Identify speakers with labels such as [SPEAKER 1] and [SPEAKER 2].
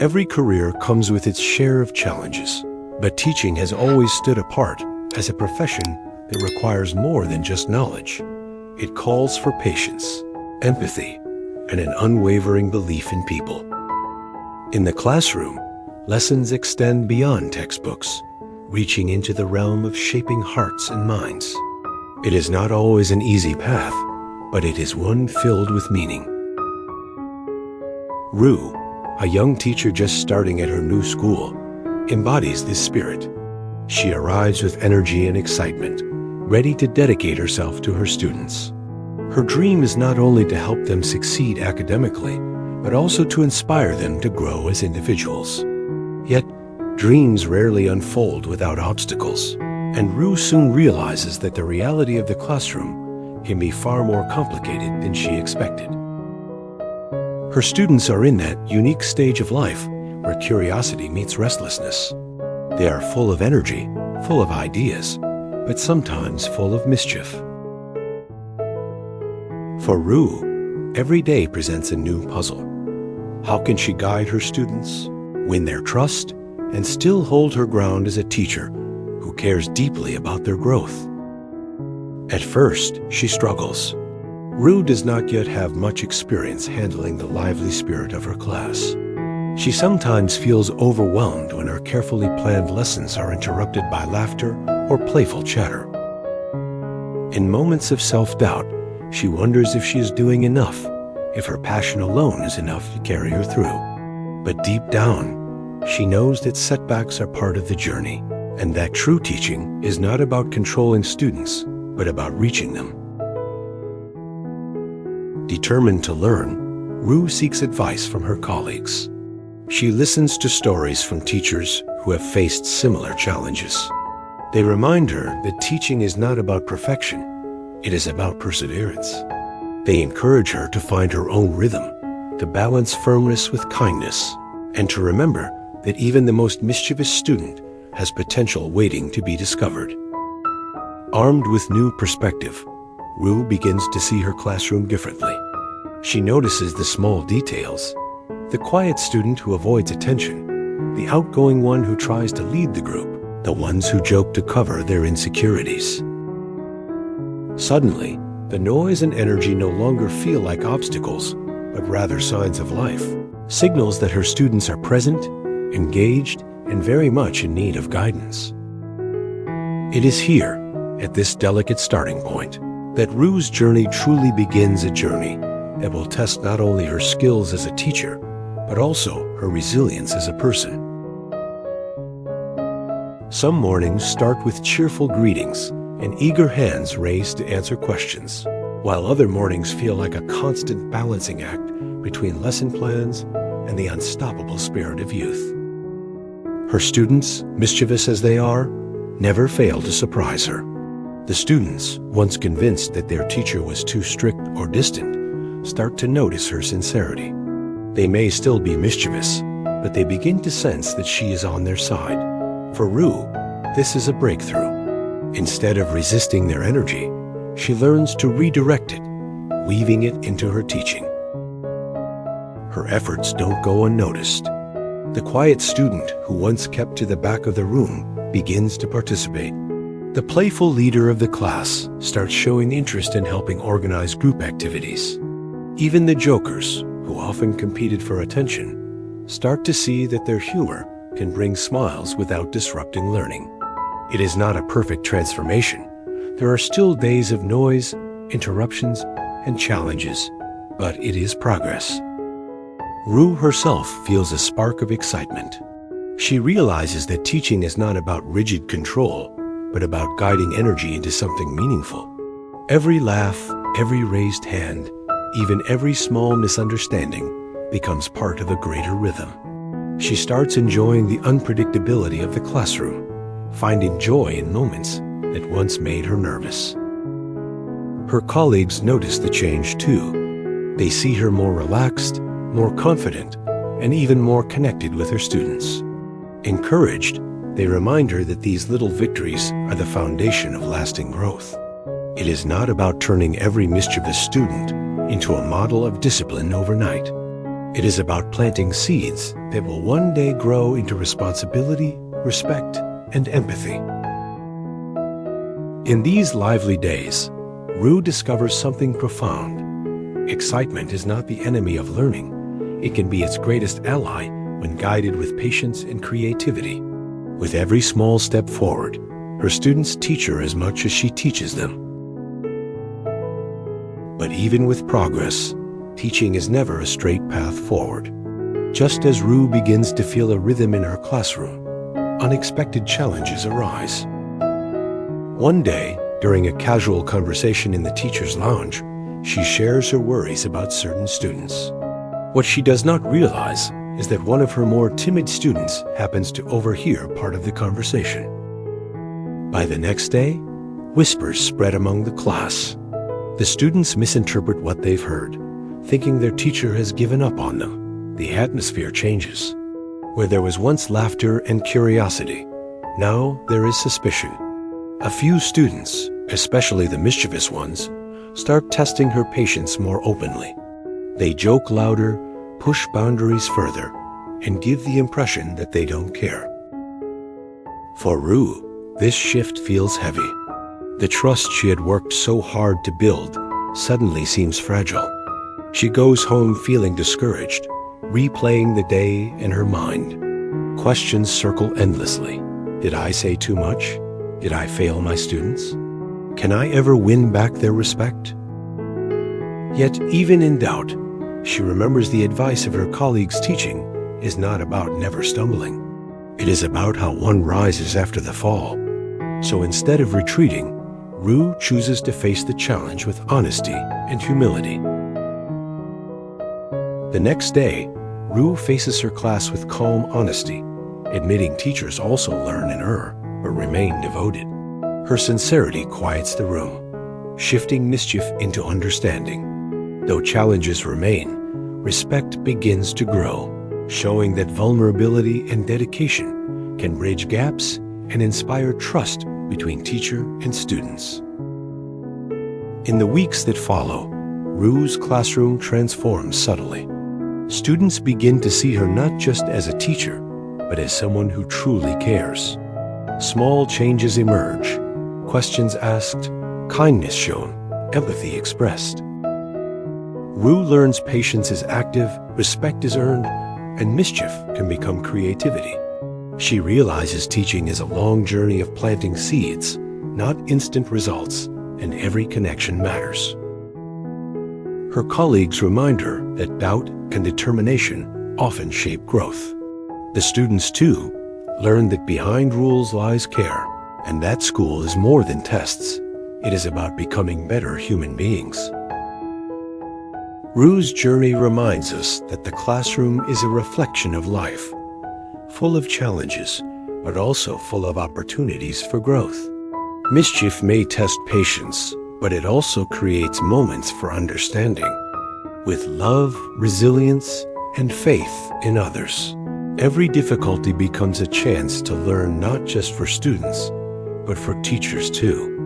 [SPEAKER 1] Every career comes with its share of challenges, but teaching has always stood apart as a profession that requires more than just knowledge. It calls for patience, empathy, and an unwavering belief in people. In the classroom, lessons extend beyond textbooks, reaching into the realm of shaping hearts and minds. It is not always an easy path, but it is one filled with meaning. Ruu, a young teacher just starting at her new school, embodies this spirit. She arrives with energy and excitement, ready to dedicate herself to her students. Her dream is not only to help them succeed academically, but also to inspire them to grow as individuals. Yet, dreams rarely unfold without obstacles, and Ruu soon realizes that the reality of the classroom can be far more complicated than she expected. Her students are in that unique stage of life where curiosity meets restlessness. They are full of energy, full of ideas, but sometimes full of mischief. For Ruu, every day presents a new puzzle. How can she guide her students, win their trust, and still hold her ground as a teacher who cares deeply about their growth? At first, she struggles. Ruu does not yet have much experience handling the lively spirit of her class. She sometimes feels overwhelmed when her carefully planned lessons are interrupted by laughter or playful chatter. In moments of self-doubt, she wonders if she is doing enough, if her passion alone is enough to carry her through. But deep down, she knows that setbacks are part of the journey, and that true teaching is not about controlling students, but about reaching them. Determined to learn, Ruu seeks advice from her colleagues. She listens to stories from teachers who have faced similar challenges. They remind her that teaching is not about perfection, it is about perseverance. They encourage her to find her own rhythm, to balance firmness with kindness, and to remember that even the most mischievous student has potential waiting to be discovered. Armed with new perspective, Ruu begins to see her classroom differently. She notices the small details, the quiet student who avoids attention, the outgoing one who tries to lead the group, the ones who joke to cover their insecurities. Suddenly, the noise and energy no longer feel like obstacles, but rather signs of life, signals that her students are present, engaged, and very much in need of guidance. It is here, at this delicate starting point, that Ruu's journey truly begins, a journey that will test not only her skills as a teacher, but also her resilience as a person. Some mornings start with cheerful greetings and eager hands raised to answer questions, while other mornings feel like a constant balancing act between lesson plans and the unstoppable spirit of youth. Her students, mischievous as they are, never fail to surprise her. The students, once convinced that their teacher was too strict or distant, start to notice her sincerity. They may still be mischievous, but they begin to sense that she is on their side. For Ruu, this is a breakthrough. Instead of resisting their energy, she learns to redirect it, weaving it into her teaching. Her efforts don't go unnoticed. The quiet student who once kept to the back of the room begins to participate. The playful leader of the class starts showing interest in helping organize group activities. Even the jokers, who often competed for attention, start to see that their humor can bring smiles without disrupting learning. It is not a perfect transformation. There are still days of noise, interruptions, and challenges, but it is progress. Ruu herself feels a spark of excitement. She realizes that teaching is not about rigid control, but about guiding energy into something meaningful. Every laugh, every raised hand, even every small misunderstanding becomes part of a greater rhythm. She starts enjoying the unpredictability of the classroom, finding joy in moments that once made her nervous. Her colleagues notice the change too. They see her more relaxed, more confident, and even more connected with her students. Encouraged, they remind her that these little victories are the foundation of lasting growth. It is not about turning every mischievous student into a model of discipline overnight. It is about planting seeds that will one day grow into responsibility, respect, and empathy. In these lively days, Ruu discovers something profound. Excitement is not the enemy of learning. It can be its greatest ally when guided with patience and creativity. With every small step forward, her students teach her as much as she teaches them. But even with progress, teaching is never a straight path forward. Just as Ruu begins to feel a rhythm in her classroom, unexpected challenges arise. One day, during a casual conversation in the teacher's lounge, she shares her worries about certain students. What she does not realize is that one of her more timid students happens to overhear part of the conversation. By the next day, whispers spread among the class. The students misinterpret what they've heard, thinking their teacher has given up on them. The atmosphere changes. Where there was once laughter and curiosity, now there is suspicion. A few students, especially the mischievous ones, start testing her patience more openly. They joke louder, push boundaries further, and give the impression that they don't care. For Ruu, this shift feels heavy. The trust she had worked so hard to build suddenly seems fragile. She goes home feeling discouraged, replaying the day in her mind. Questions circle endlessly. Did I say too much? Did I fail my students? Can I ever win back their respect? Yet, even in doubt, she remembers the advice of her colleagues teaching is not about never stumbling. It is about how one rises after the fall. So instead of retreating, Ruu chooses to face the challenge with honesty and humility. The next day, Ruu faces her class with calm honesty, admitting teachers also learn and err, but remain devoted. Her sincerity quiets the room, shifting mischief into understanding. Though challenges remain, respect begins to grow, showing that vulnerability and dedication can bridge gaps and inspire trust between teacher and students. In the weeks that follow, Ruu's classroom transforms subtly. Students begin to see her not just as a teacher, but as someone who truly cares. Small changes emerge, questions asked, kindness shown, empathy expressed. Ruu learns patience is active, respect is earned, and mischief can become creativity. She realizes teaching is a long journey of planting seeds, not instant results, and every connection matters. Her colleagues remind her that doubt and determination often shape growth. The students, too, learn that behind rules lies care, and that school is more than tests. It is about becoming better human beings. Ruu's journey reminds us that the classroom is a reflection of life, full of challenges, but also full of opportunities for growth. Mischief may test patience, but it also creates moments for understanding. With love, resilience, and faith in others, every difficulty becomes a chance to learn not just for students, but for teachers too.